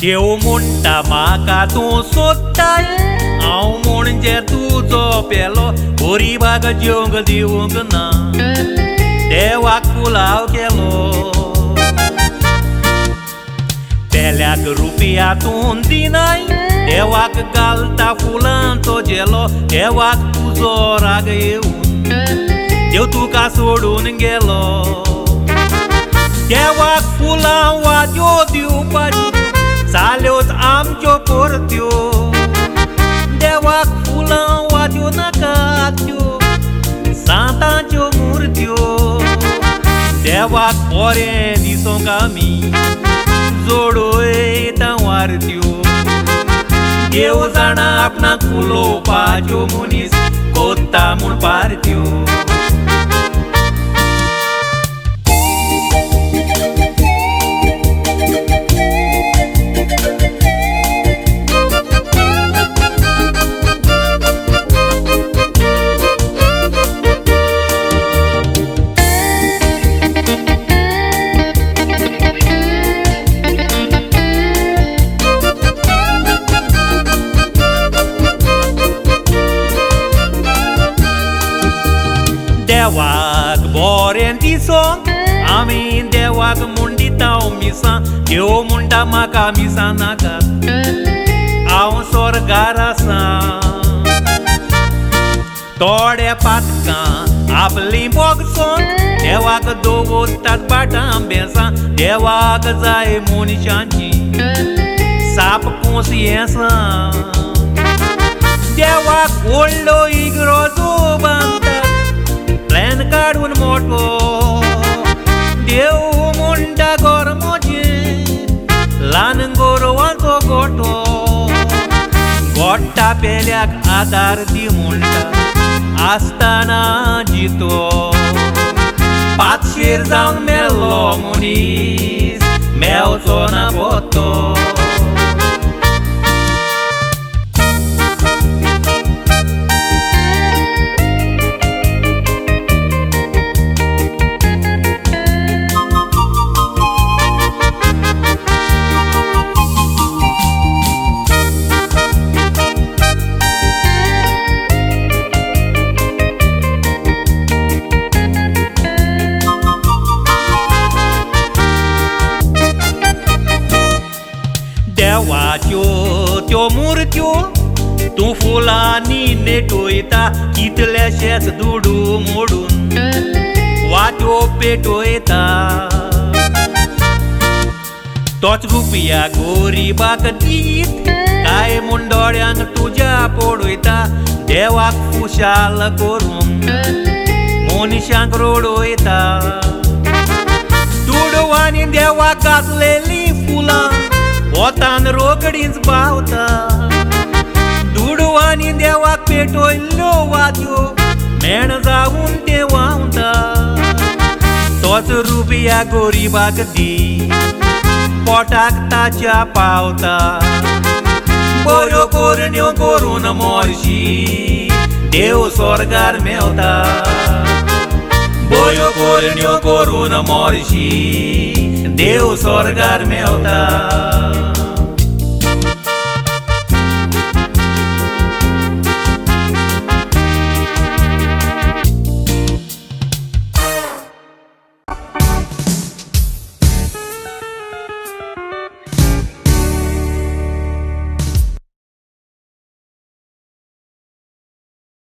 देव म्हणटा म्हाका तूं सोदताय हांव म्हणजे तुजो पेलो गरीबाक जेवंक दिवंक ना देवाक पुलाव केलो पेल्याक रुपया तूं दिनाय देवाक घालता फुलांचो जेलो देवाक तुजो राग येवन देव तुका सोडून गेलो देवाक फुलां वाज्यो दिवपाच्यो चाल्योच आमच्यो परत्यो देवाक फुलां वाज्यो नाकाच्यो सांतांच्यो मुर्त्यो देवाक बरें दिसोंक आमी जोडोयता वारत्यो देव जाणा आपणाक उलोवपाच्यो मनीस कोत्ता म्हूण पारत्यो देवाक बरें दिसोंक आमी देवाक म्हूण दिता मिसां देव म्हणटा म्हाका मिसां नाका हांव स्वर्गार आसा थोड्या पातकां आपलीं बोगसोन देवाक दवरतात बाटां बेसां देवाक जाय मनशांची साप कोंसयेसां देवाक व्हडलो इगरोजो बांदतात प्लॅन काडून मोठो देव म्हणटा घर म्हजें ल्हान गोरवांचो गोठो गोठ्ठा पेल्याक आदार दी म्हणटा आसतना जितो पातशेर जावन मेल्लो मनीस मेवचो ना पोतो देवाच्यो त्यो मुर्त्यो तूं फुलांनी नेटोयता कितलेशेच दुडू मोडून वाट्यो पेटोयता तोच रुपया गोरीबाक दीत काय म्हूण दोळ्यांक तुज्या पडोयता देवाक खुशाल करून मनशांक रोडोयता दुडवांनी देवाक घातलेलीं फुलां वतान रोकडीच पावता दुडवांनी देवाक पेटोयल्ल्यो वात्यो मेण जावून ते व्हांवता तोच रुपया गोरीबाक दी पोटाक ताच्या पावता बऱ्यो कोरण्यो करून मोरशी देव स्वर्गार मेवता बऱ्यो कोरण्यो करून मोरशी देव स्वर्गार मेवता